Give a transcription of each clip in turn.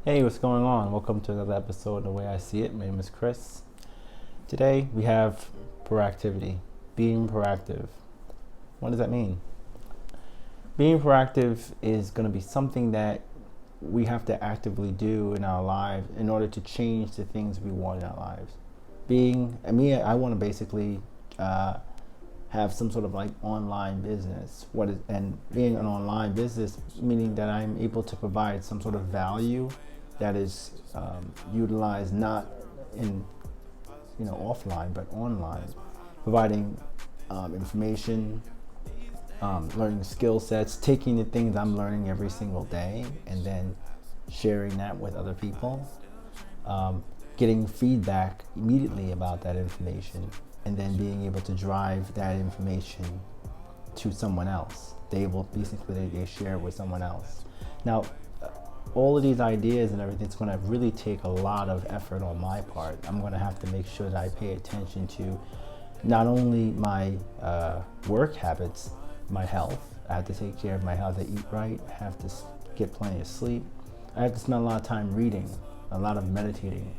Hey, what's going on? Welcome to another episode of The Way I See It. My name is Chris. Today we have proactivity, being proactive. What does that mean? Being proactive is going to be something that we have to actively do in our lives in order to change the things we want in our lives. I want to basically have some sort of like online business. And being an online business, meaning that I'm able to provide some sort of value that is utilized not in offline but online, providing information, learning skill sets, taking the things I'm learning every single day and then sharing that with other people, getting feedback immediately about that information, and then being able to drive that information to someone else. They share with someone else. Now, all of these ideas and everything, it's going to really take a lot of effort on my part. I'm going to have to make sure that I pay attention to not only my work habits, my health. I have to take care of my health. I eat right. I have to get plenty of sleep. I have to spend a lot of time reading, a lot of meditating,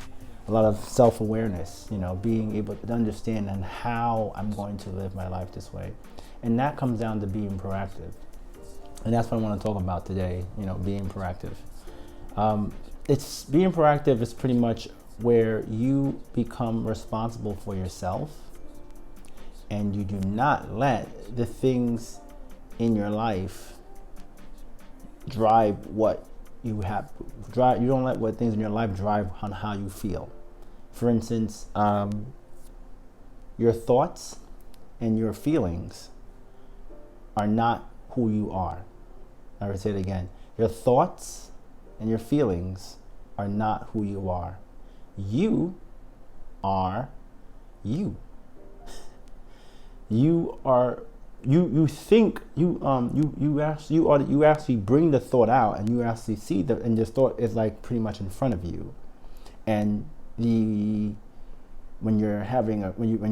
a lot of self-awareness, being able to understand and how I'm going to live my life this way. And that comes down to being proactive. And that's what I want to talk about today, being proactive. It's being proactive is pretty much where you become responsible for yourself and you do not let the things in your life drive what you have. You don't let what things in your life drive on how you feel. For instance, your thoughts and your feelings are not who you are. I will say it again. Your thoughts and your feelings are not who you are. You are you. You actually bring the thought out, and you actually see and this thought is like pretty much in front of you. And when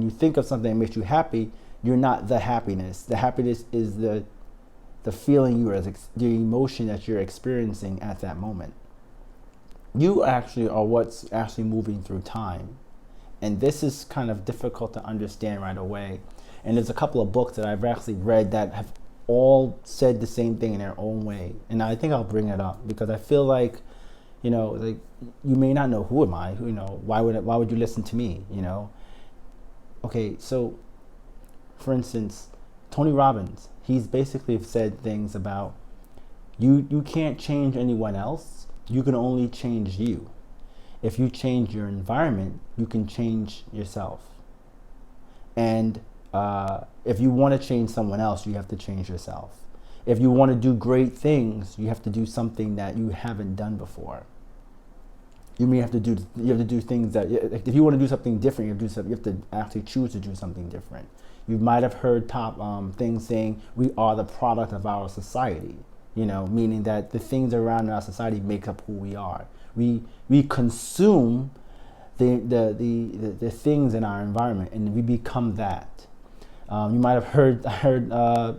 you think of something that makes you happy, you're not the happiness. The happiness is the feeling the emotion that you're experiencing at that moment. You actually are what's actually moving through time. And this is kind of difficult to understand right away. And there's a couple of books that I've actually read that have all said the same thing in their own way. And I think I'll bring it up because I feel like, like you may not know who am I, why would you listen to me, Okay, so for instance, Tony Robbins, he's basically said things about you can't change anyone else. You can only change you. If you change your environment, you can change yourself. And if you want to change someone else, you have to change yourself. If you want to do great things, you have to do something that you haven't done before. You have to do things that, if you want to do something different, you have to actually choose to do something different. You might have heard top things saying we are the product of our society, meaning that the things around our society make up who we are. We consume the things in our environment, and we become that. You might have heard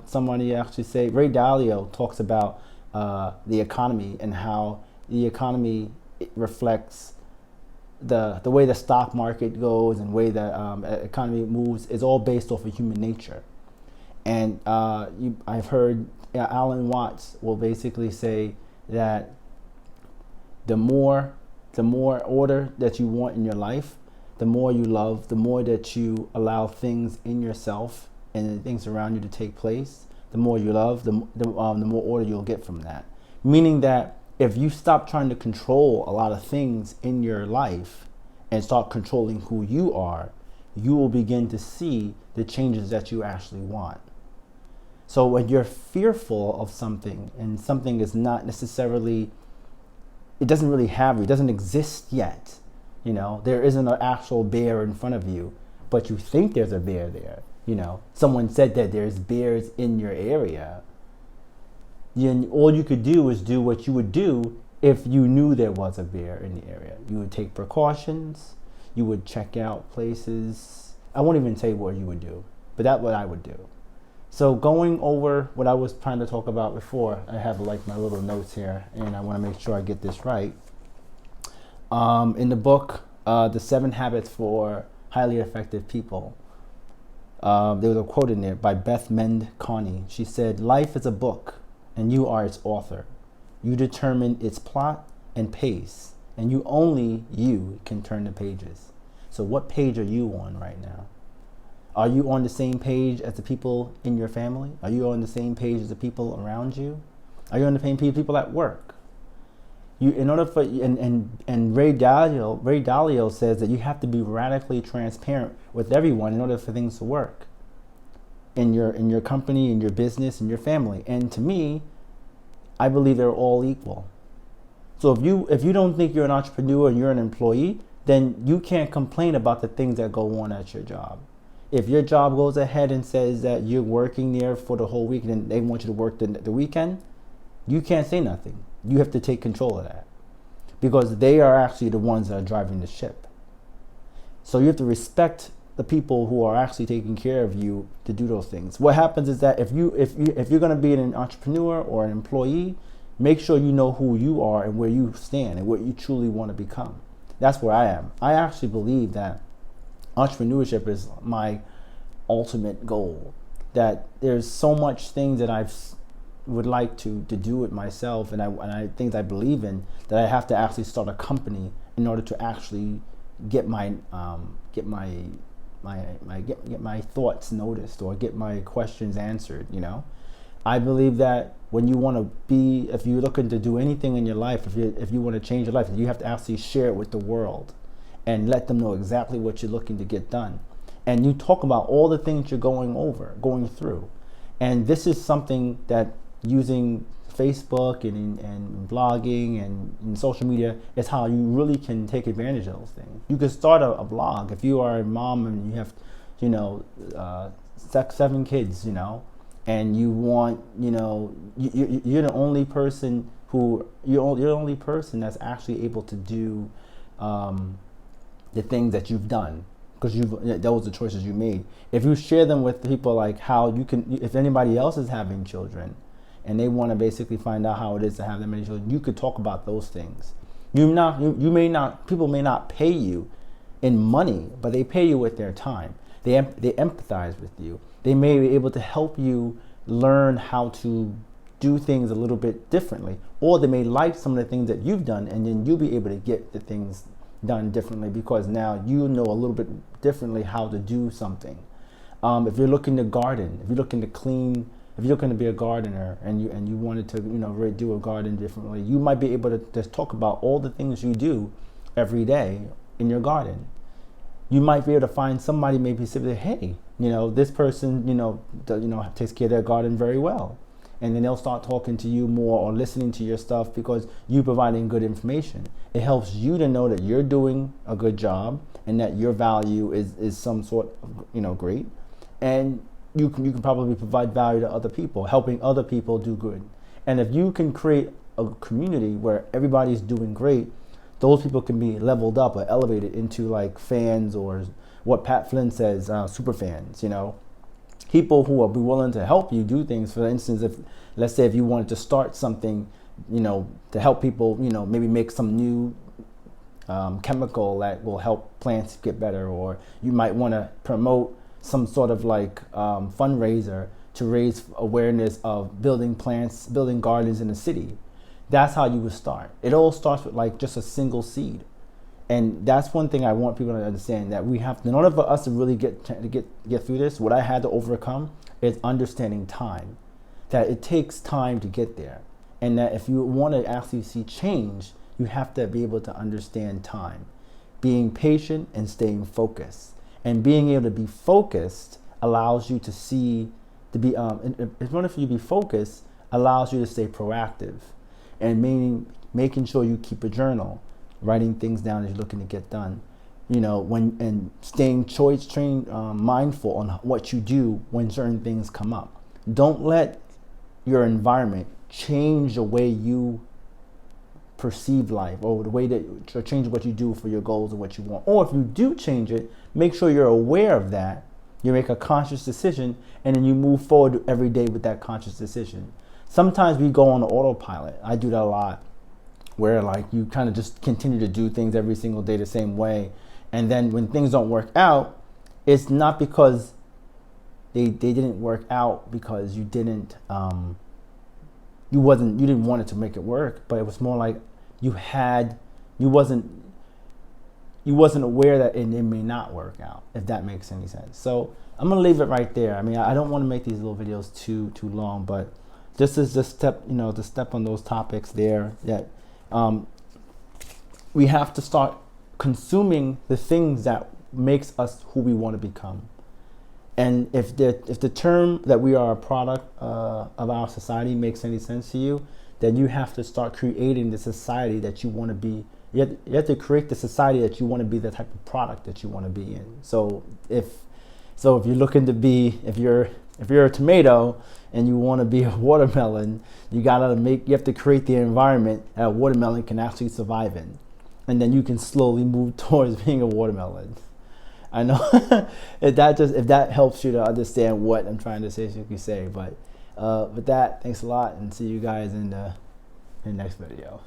somebody actually say, Ray Dalio talks about the economy and how the economy reflects the way the stock market goes and the way the economy moves is all based off of human nature. And I've heard Alan Watts will basically say that the more order that you want in your life, the more you love, the more that you allow things in yourself and the things around you to take place, the more you love, the more order you'll get from that. Meaning that if you stop trying to control a lot of things in your life and start controlling who you are, you will begin to see the changes that you actually want. So when you're fearful of something and something is not necessarily, it doesn't exist yet. There isn't an actual bear in front of you, but you think there's a bear there. Someone said that there's bears in your area. All you could do is do what you would do if you knew there was a bear in the area. You would take precautions. You would check out places. I won't even say what you would do, but that's what I would do. So going over what I was trying to talk about before, I have like my little notes here, and I want to make sure I get this right. In the book, The 7 Habits for Highly Effective People, there was a quote in there by Beth Mend Connie. She said, "Life is a book, and you are its author. You determine its plot and pace, and you can turn the pages." So what page are you on right now? Are you on the same page as the people in your family? Are you on the same page as the people around you? Are you on the same page as people at work? You, in order for and Ray Dalio says that you have to be radically transparent with everyone in order for things to work in your company, in your business, in your family. And to me, I believe they're all equal. So if you don't think you're an entrepreneur and you're an employee, then you can't complain about the things that go on at your job. If your job goes ahead and says that you're working there for the whole week and they want you to work the weekend, you can't say nothing. You have to take control of that because they are actually the ones that are driving the ship. So you have to respect the people who are actually taking care of you to do those things. What happens is that if you're going to be an entrepreneur or an employee, make sure you know who you are and where you stand and what you truly want to become. That's where I am. I actually believe that entrepreneurship is my ultimate goal. That there's so much things that I would like to do it myself, and I things I believe in, that I have to actually start a company in order to actually get my thoughts noticed or get my questions answered. I believe that when you want to be, if you're looking to do anything in your life, if you want to change your life, you have to actually share it with the world and let them know exactly what you're looking to get done. And you talk about all the things you're going through. And this is something that using Facebook and blogging and social media is how you really can take advantage of those things. You can start a blog if you are a mom and you have, 7 kids, and you want, you're the only person you're the only person that's actually able to do the things that you've done, because those are the choices you made. If you share them with people, like how you can, if anybody else is having children and they want to basically find out how it is to have that many children, you could talk about those things. People may not pay you in money, but they pay you with their time. They empathize with you. They may be able to help you learn how to do things a little bit differently, or they may like some of the things that you've done, and then you'll be able to get the things done differently because now you know a little bit differently how to do something. If you're looking to garden, if you're looking to clean, if you're looking to be a gardener and you wanted to really do a garden differently, you might be able to just talk about all the things you do every day in your garden. You might be able to find somebody maybe say, hey, this person takes care of their garden very well. And then they'll start talking to you more or listening to your stuff because you're providing good information. It helps you to know that you're doing a good job and that your value is some sort of, great. And you can probably provide value to other people, helping other people do good. And if you can create a community where everybody's doing great, those people can be leveled up or elevated into like fans, or what Pat Flynn says, super fans, people who will be willing to help you do things. For instance, let's say if you wanted to start something, to help people, maybe make some new chemical that will help plants get better, or you might want to promote some sort of fundraiser to raise awareness of building gardens in the city. That's how you would start. It all starts with just a single seed. And that's one thing I want people to understand, that we have to, in order for us to really get through this, what I had to overcome is understanding time. That it takes time to get there. And that if you want to actually see change, you have to be able to understand time. Being patient and staying focused. And being able to be focused allows you to see, in order for you to be focused, allows you to stay proactive. And making sure you keep a journal, writing things down as you're looking to get done, and staying mindful on what you do when certain things come up. Don't let your environment change the way you perceive life, or the way that change what you do for your goals and what you want. Or if you do change it, make sure you're aware of that. You make a conscious decision, and then you move forward every day with that conscious decision. Sometimes we go on autopilot. I do that a lot. where like you kind of just continue to do things every single day the same way, and then when things don't work out, it's not because they didn't work out because you didn't you didn't want it to make it work, but it was more like you wasn't aware that it may not work out, if that makes any sense. So I'm gonna leave it right there. I mean, I don't want to make these little videos too long, but this is just to step on those topics there, that we have to start consuming the things that makes us who we want to become. And if the term that we are a product of our society makes any sense to you, then you have to start creating the society that you want to be. You have to create the society that you want to be, the type of product that you want to be in. So if you're looking to be, if you're a tomato and you want to be a watermelon, you have to create the environment that a watermelon can actually survive in, and then you can slowly move towards being a watermelon. I know if that helps you to understand what I'm trying to say, so you can say. But with that, thanks a lot, and see you guys in the next video.